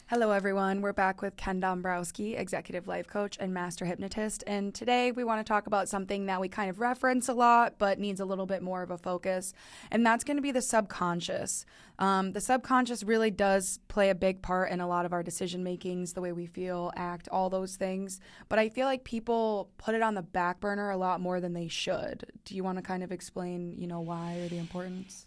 Hello, everyone. We're back with Ken Dombrowski, executive life coach and master hypnotist. And today we want to talk about something that we kind of reference a lot, but needs a little bit more of a focus. And that's going to be the subconscious. The subconscious really does play a big part in a lot of our decision makings, the way we feel, act, all those things. But I feel like people put it on the back burner a lot more than they should. Do you want to kind of explain, why or the importance?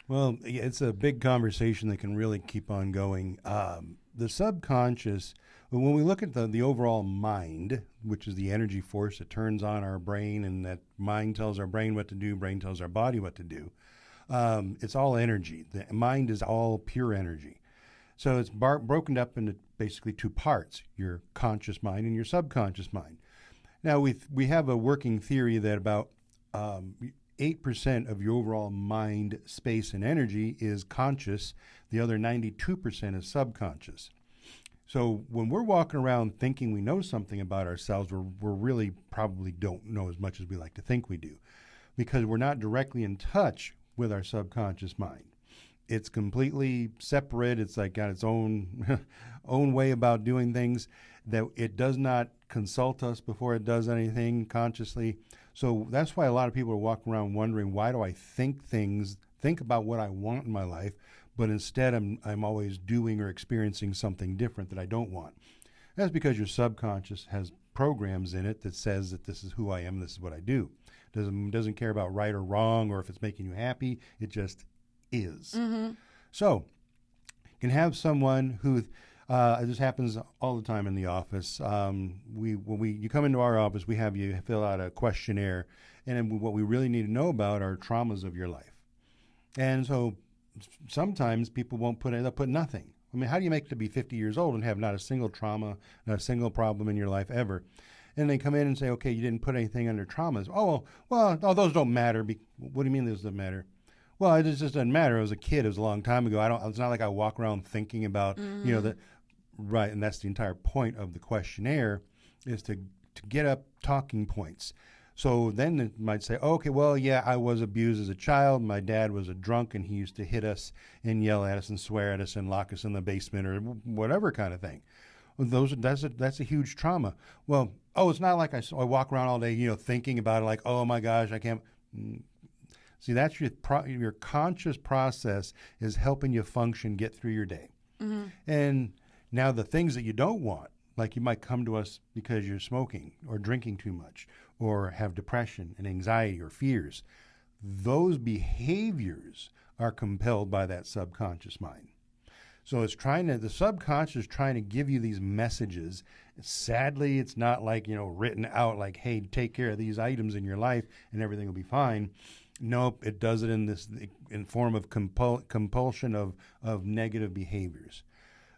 Well, it's a big conversation that can really keep on going. The subconscious, when we look at the overall mind, which is the energy force that turns on our brain, and that mind tells our brain what to do, brain tells our body what to do, it's all energy. The mind is all pure energy. So it's broken up into basically two parts, your conscious mind and your subconscious mind. Now, we have a working theory that about 8% of your overall mind space and energy is conscious. The other 92% is subconscious. So when we're walking around thinking we know something about ourselves, we're really probably don't know as much as we like to think we do, because we're not directly in touch with our subconscious mind. It's completely separate. It's like got its own own way about doing things, that it does not consult us before it does anything consciously. So that's why a lot of people are walking around wondering, why do I think about what I want in my life, but instead I'm always doing or experiencing something different that I don't want. That's because your subconscious has programs in it that says that this is who I am, this is what I do. Doesn't care about right or wrong or if it's making you happy. It just is. Mm-hmm. So you can have someone who, this happens all the time in the office. You come into our office, we have you fill out a questionnaire, and then what we really need to know about are traumas of your life. And so sometimes people they'll put nothing. I mean, how do you make it to be 50 years old and have not a single trauma, not a single problem in your life ever? And they come in and say, okay, you didn't put anything under traumas. Well, those don't matter. What do you mean those don't matter? Well, it just doesn't matter. I was a kid. It was a long time ago. It's not like I walk around thinking about, right. And that's the entire point of the questionnaire, is to get up talking points. So then it might say, okay, well, yeah, I was abused as a child. My dad was a drunk, and he used to hit us and yell at us and swear at us and lock us in the basement or whatever kind of thing. Well, that's a huge trauma. Well, it's not like I walk around all day, thinking about it like, oh my gosh, I can't. See, that's your conscious process is helping you function, get through your day. Mm-hmm. And now the things that you don't want, like you might come to us because you're smoking or drinking too much or have depression and anxiety or fears, those behaviors are compelled by that subconscious mind. So the subconscious is trying to give you these messages. Sadly, it's not like, written out like, hey, take care of these items in your life and everything will be fine. Nope, it does it in form of compulsion of negative behaviors.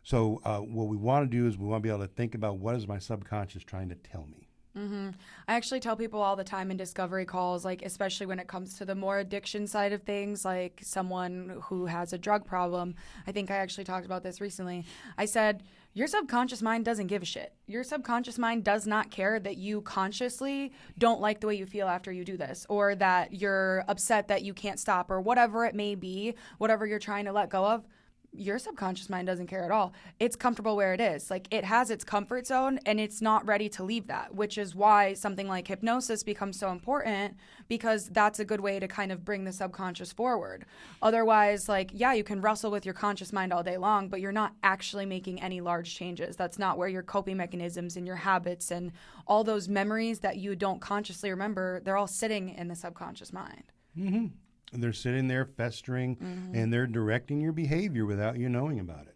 So what we want to do is we want to be able to think about, what is my subconscious trying to tell me? Mm-hmm. I actually tell people all the time in discovery calls, like especially when it comes to the more addiction side of things, like someone who has a drug problem. I think I actually talked about this recently. I said, your subconscious mind doesn't give a shit. Your subconscious mind does not care that you consciously don't like the way you feel after you do this, or that you're upset that you can't stop, or whatever it may be, whatever you're trying to let go of. Your subconscious mind doesn't care at all. It's comfortable where it is. Like, it has its comfort zone, and it's not ready to leave that, which is why something like hypnosis becomes so important, because that's a good way to kind of bring the subconscious forward. Otherwise, you can wrestle with your conscious mind all day long, but you're not actually making any large changes. That's not where your coping mechanisms and your habits and all those memories that you don't consciously remember, they're all sitting in the subconscious mind. Mm-hmm. They're sitting there festering, mm-hmm. and they're directing your behavior without you knowing about it.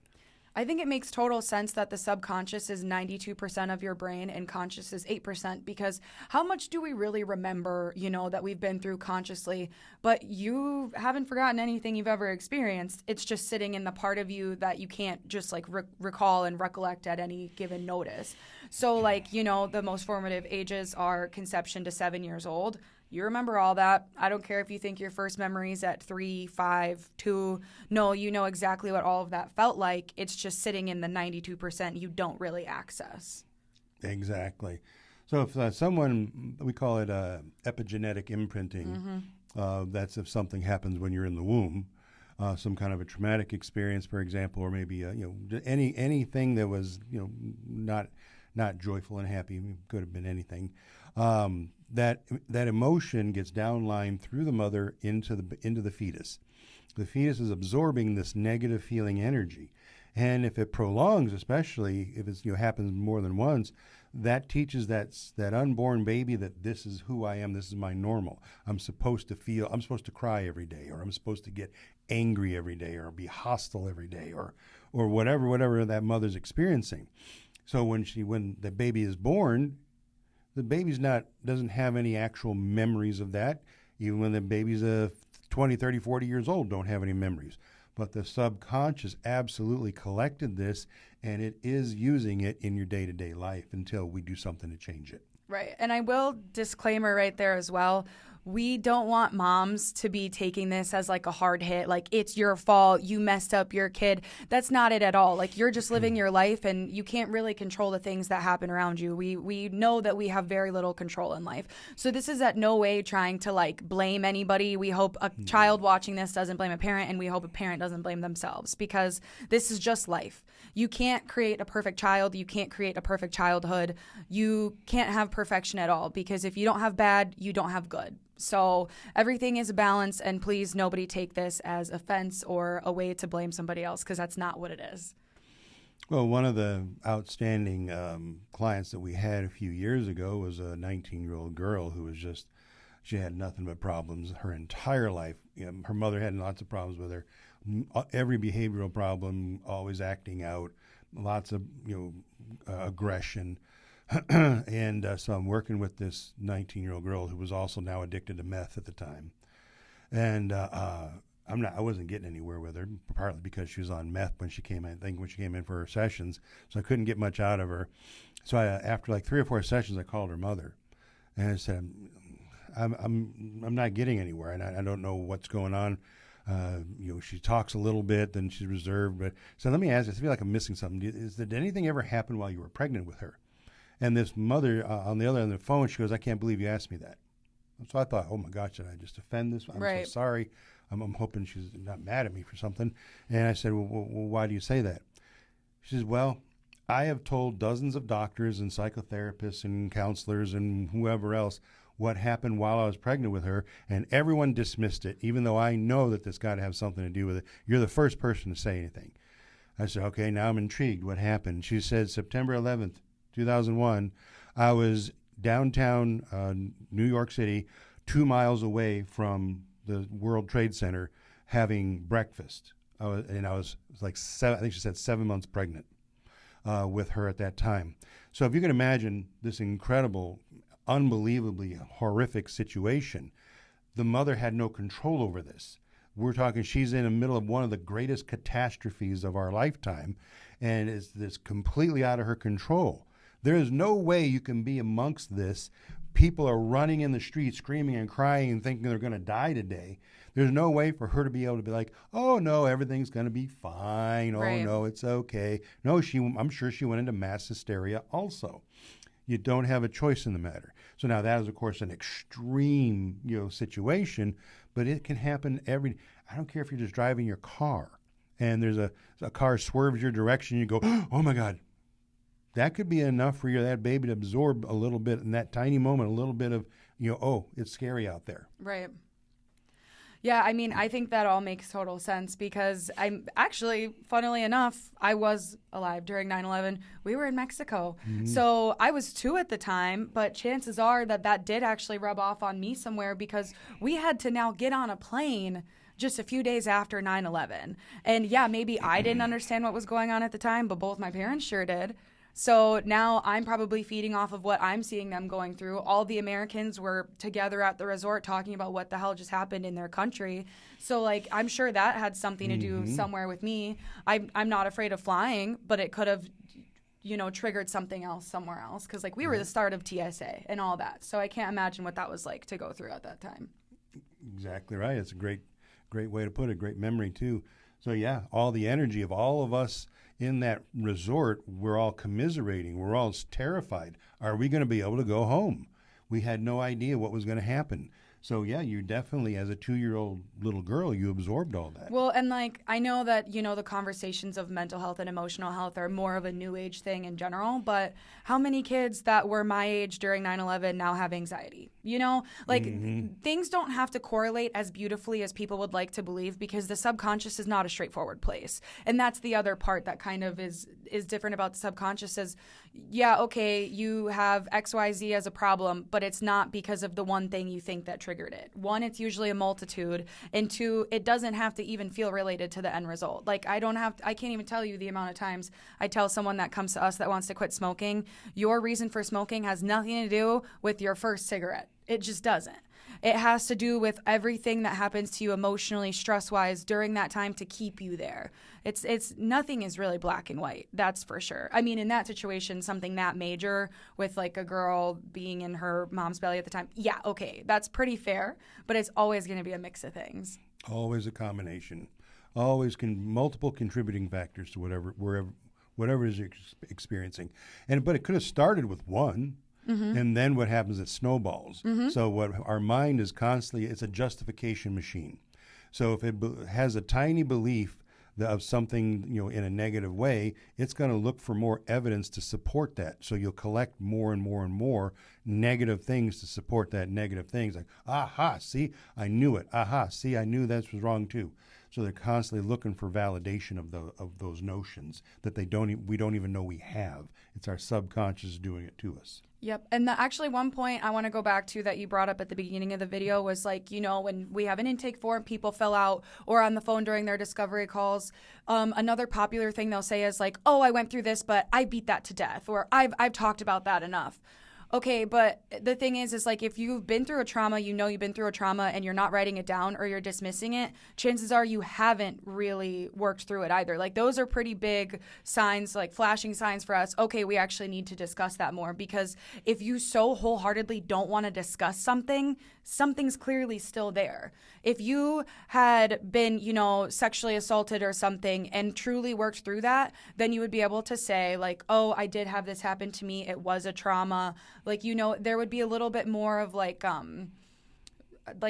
I think it makes total sense that the subconscious is 92% of your brain and conscious is 8%, because how much do we really remember, that we've been through consciously, but you haven't forgotten anything you've ever experienced. It's just sitting in the part of you that you can't just recall and recollect at any given notice. So the most formative ages are conception to 7 years old. You remember all that. I don't care if you think your first memory's at 3, 5, 2. No, you know exactly what all of that felt like. It's just sitting in the 92% you don't really access. Exactly. So if someone, we call it epigenetic imprinting, mm-hmm. That's if something happens when you're in the womb. some kind of a traumatic experience, for example, or maybe anything that was not joyful and happy. Could have been anything. That emotion gets downlined through the mother into the fetus. The fetus is absorbing this negative feeling energy, and if it prolongs, especially if it happens more than once, that teaches that unborn baby that this is who I am. This is my normal. I'm supposed to cry every day, or I'm supposed to get angry every day, or be hostile every day, or whatever that mother's experiencing. So when the baby is born, the baby's doesn't have any actual memories of that. Even when the baby's 20, 30, 40 years old, don't have any memories. But the subconscious absolutely collected this, and it is using it in your day-to-day life until we do something to change it. Right. And I will disclaimer right there as well. We don't want moms to be taking this as like a hard hit, like it's your fault, you messed up your kid. That's not it at all. Like you're just living your life and you can't really control the things that happen around you. We know that we have very little control in life. So this is at no way trying to like blame anybody. We hope a child watching this doesn't blame a parent, and we hope a parent doesn't blame themselves, because this is just life. You can't create a perfect child. You can't create a perfect childhood. You can't have perfection at all, because if you don't have bad, you don't have good. So everything is a balance, and please nobody take this as offense or a way to blame somebody else, because that's not what it is. Well, one of the outstanding clients that we had a few years ago was a 19-year-old girl who was she had nothing but problems her entire life. Her mother had lots of problems with her. Every behavioral problem, always acting out, lots of aggression. And so I'm working with this 19-year-old girl who was also now addicted to meth at the time. And I wasn't getting anywhere with her, partly because she was on meth when she came in for her sessions. So I couldn't get much out of her. So after like 3 or 4 sessions, I called her mother, and I said, I'm not getting anywhere, and I don't know what's going on. She talks a little bit, then she's reserved. But so let me ask you, I feel like I'm missing something. Did anything ever happen while you were pregnant with her? And this mother on the other end of the phone, she goes, I can't believe you asked me that. So I thought, oh my gosh, did I just offend this? I'm so sorry. I'm hoping she's not mad at me for something. And I said, well, why do you say that? She says, well, I have told dozens of doctors and psychotherapists and counselors and whoever else what happened while I was pregnant with her, and everyone dismissed it, even though I know that this got to have something to do with it. You're the first person to say anything. I said, okay, now I'm intrigued. What happened? She said, September 11th, 2001, I was downtown New York City, 2 miles away from the World Trade Center, having breakfast. I was like 7, I think she said 7 months pregnant with her at that time. So if you can imagine this incredible, unbelievably horrific situation, the mother had no control over this. We're talking, she's in the middle of one of the greatest catastrophes of our lifetime, and it's completely out of her control. There is no way you can be amongst this. People are running in the streets, screaming and crying and thinking they're going to die today. There's no way for her to be able to be like, oh, no, everything's going to be fine. Oh, no, it's okay. No, I'm sure she went into mass hysteria also. You don't have a choice in the matter. So now that is, of course, an extreme, situation, but it can happen I don't care if you're just driving your car and there's a car swerves your direction, you go, oh my God. That could be enough for that baby to absorb a little bit in that tiny moment, a little bit of, oh, it's scary out there. Right. Yeah, I mean, I think that all makes total sense, because I'm actually, funnily enough, I was alive during 9/11. We were in Mexico. Mm-hmm. So I was 2 at the time, but chances are that did actually rub off on me somewhere, because we had to now get on a plane just a few days after 9/11. And yeah, maybe I didn't understand what was going on at the time, but both my parents sure did. So now I'm probably feeding off of what I'm seeing them going through. All the Americans were together at the resort talking about what the hell just happened in their country. So, I'm sure that had something to do somewhere with me. I'm not afraid of flying, but it could have, triggered something else somewhere else. Because, we were the start of TSA and all that. So I can't imagine what that was like to go through at that time. Exactly right. It's a great way to put it. Great memory, too. So, yeah, all the energy of all of us in that resort, we're all commiserating. We're all terrified. Are we going to be able to go home? We had no idea what was going to happen. So yeah, you definitely, as a 2-year-old little girl, you absorbed all that. Well, and like, I know that, the conversations of mental health and emotional health are more of a new age thing in general, but how many kids that were my age during 9/11 now have anxiety? Like things don't have to correlate as beautifully as people would like to believe, because the subconscious is not a straightforward place. And that's the other part that kind of is different about the subconscious is, yeah, okay, you have XYZ as a problem, but it's not because of the one thing you think that triggered it. One, it's usually a multitude. And two, it doesn't have to even feel related to the end result. Like I can't even tell you the amount of times I tell someone that comes to us that wants to quit smoking, your reason for smoking has nothing to do with your first cigarette. It just doesn't. It has to do with everything that happens to you emotionally, stress-wise during that time to keep you there. It's nothing is really black and white. That's for sure. I mean, in that situation, something that major with like a girl being in her mom's belly at the time, yeah, okay, that's pretty fair. But it's always going to be a mix of things. Always a combination. Always multiple contributing factors to whatever it is you're experiencing. But it could have started with one. Mm-hmm. And then what happens, it snowballs. Mm-hmm. So what our mind is constantly, it's a justification machine. So if it has a tiny belief of something, in a negative way, it's going to look for more evidence to support that. So you'll collect more and more and more negative things to support that negative things. Like, aha, see, I knew it. Aha, see, I knew that was wrong too. So they're constantly looking for validation of those notions that we don't even know we have. It's our subconscious doing it to us. Yep. And actually one point I want to go back to that you brought up at the beginning of the video was like, when we have an intake form, people fill out or on the phone during their discovery calls. Another popular thing they'll say is like, oh, I went through this, but I beat that to death, or I've talked about that enough. Okay, but the thing is like if you've been through a trauma, you've been through a trauma and you're not writing it down or you're dismissing it, chances are you haven't really worked through it either. Like those are pretty big signs, like flashing signs for us. Okay, we actually need to discuss that more, because if you so wholeheartedly don't want to discuss something, something's clearly still there. If you had been, sexually assaulted or something and truly worked through that, then you would be able to say like, oh, I did have this happen to me. It was a trauma. Like, there would be a little bit more of like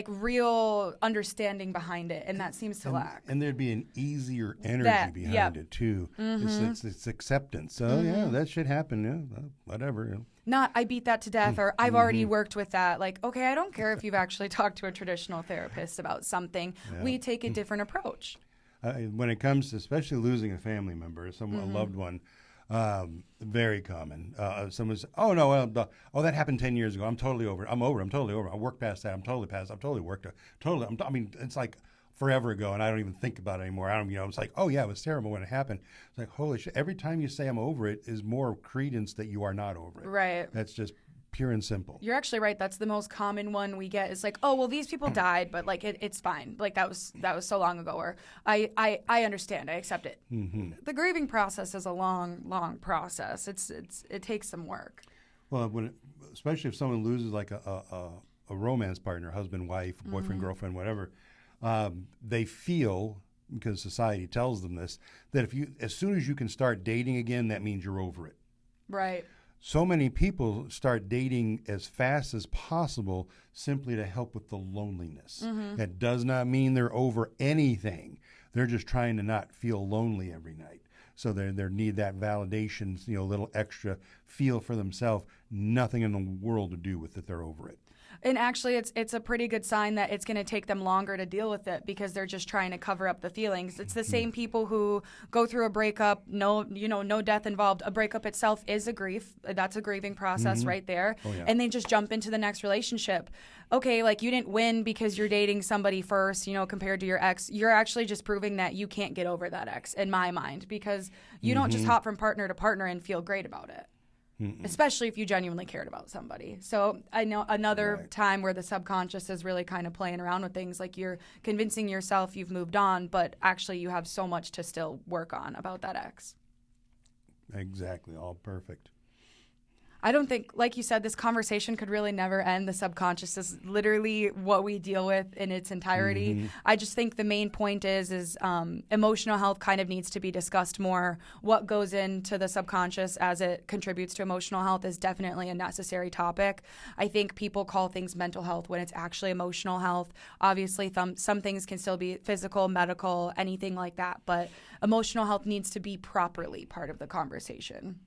real understanding behind it, and that seems to lack. And there'd be an easier energy behind it too. Mm-hmm. It's acceptance. So yeah, that should happen. Yeah, whatever. Not I beat that to death, or I've already worked with that. Like, okay, I don't care if you've actually talked to a traditional therapist about something. Yeah. We take a different approach. When it comes to especially losing a family member, a loved one, very common. Someone says, "Oh no, that happened 10 years ago. I'm totally over it. I'm totally over it. I worked past that. I'm totally past. I've totally worked it. It's like forever ago, and I don't even think about it anymore. It's like, oh yeah, it was terrible when it happened. It's like, holy shit. Every time you say I'm over it is more credence that you are not over it. Right. That's just pure and simple. You're actually right. That's the most common one we get is like, oh, well, these people died, but like it's fine. Like that was so long ago, or I understand. I accept it. Mm-hmm. The grieving process is a long process. It takes some work. Well, especially if someone loses like a romance partner, husband, wife, boyfriend, girlfriend, whatever, they feel, because society tells them this, that as soon as you can start dating again, that means you're over it. Right. So many people start dating as fast as possible simply to help with the loneliness. Mm-hmm. That does not mean they're over anything. They're just trying to not feel lonely every night. So they need that validation, a little extra feel for themselves. Nothing in the world to do with it. They're over it. And actually, it's a pretty good sign that it's going to take them longer to deal with it, because they're just trying to cover up the feelings. It's the same people who go through a breakup, no death involved. A breakup itself is a grief. That's a grieving process right there. Oh, yeah. And they just jump into the next relationship. Okay, like you didn't win because you're dating somebody first, compared to your ex. You're actually just proving that you can't get over that ex, in my mind, because you don't just hop from partner to partner and feel great about it. Especially if you genuinely cared about somebody. So I know another time where the subconscious is really kind of playing around with things, like you're convincing yourself you've moved on, but actually you have so much to still work on about that ex. Exactly. All perfect. I don't think, like you said, this conversation could really never end. The subconscious is literally what we deal with in its entirety. I just think the main point is emotional health kind of needs to be discussed more. What goes into the subconscious as it contributes to emotional health is definitely a necessary topic. I think people call things mental health when it's actually emotional health. Obviously, some things can still be physical, medical, anything like that, but emotional health needs to be properly part of the conversation.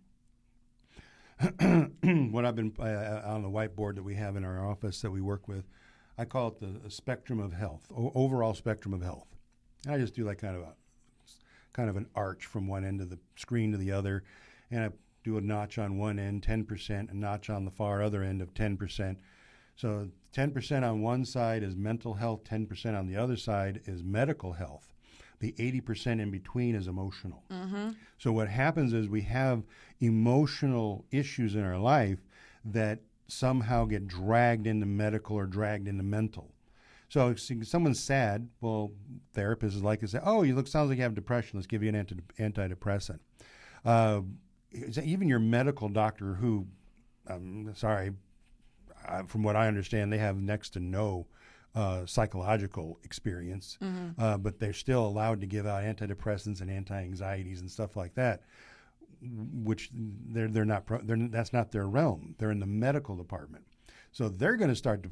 What I've been on the whiteboard that we have in our office that we work with, I call it the spectrum of health, overall spectrum of health. And I just do like kind of an arch from one end of the screen to the other, and I do a notch on one end, 10%, a notch on the far other end of 10%. So 10% on one side is mental health, 10% on the other side is medical health. The 80% in between is emotional. So what happens is we have emotional issues in our life that somehow get dragged into medical or dragged into mental. So if someone's sad, well, therapists is like to say, oh, sounds like you have depression. Let's give you an antidepressant. Even your medical doctor who, from what I understand, they have next to no psychological experience, but they're still allowed to give out antidepressants and anti-anxieties and stuff like that, which that's not their realm. They're in the medical department. So they're going to start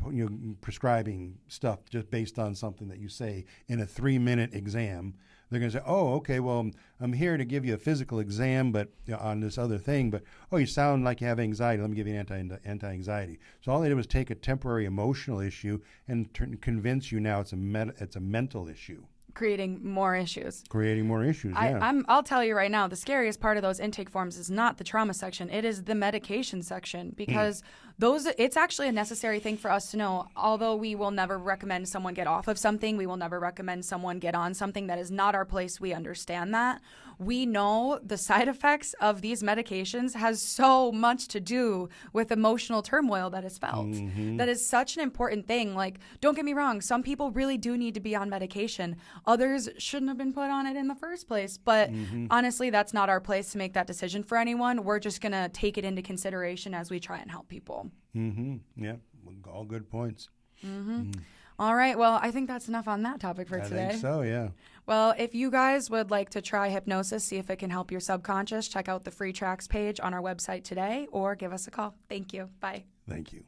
prescribing stuff just based on something that you say in a 3-minute exam. They're going to say, oh, okay, well, I'm here to give you a physical exam, but on this other thing, but, oh, you sound like you have anxiety. Let me give you an anti-anxiety. So all they did was take a temporary emotional issue and convince you now it's a mental issue. Creating more issues. Yeah. I'll tell you right now, the scariest part of those intake forms is not the trauma section. It is the medication section, because it's actually a necessary thing for us to know. Although we will never recommend someone get off of something, we will never recommend someone get on something. That is not our place. We understand that. We know the side effects of these medications has so much to do with emotional turmoil that is felt. That is such an important thing. Like, don't get me wrong, some people really do need to be on medication. Others shouldn't have been put on it in the first place. But honestly, that's not our place to make that decision for anyone. We're just going to take it into consideration as we try and help people. Yeah, all good points. All right. Well, I think that's enough on that topic for today. I think so, yeah. Well, if you guys would like to try hypnosis, see if it can help your subconscious, check out the free tracks page on our website today or give us a call. Thank you. Bye. Thank you.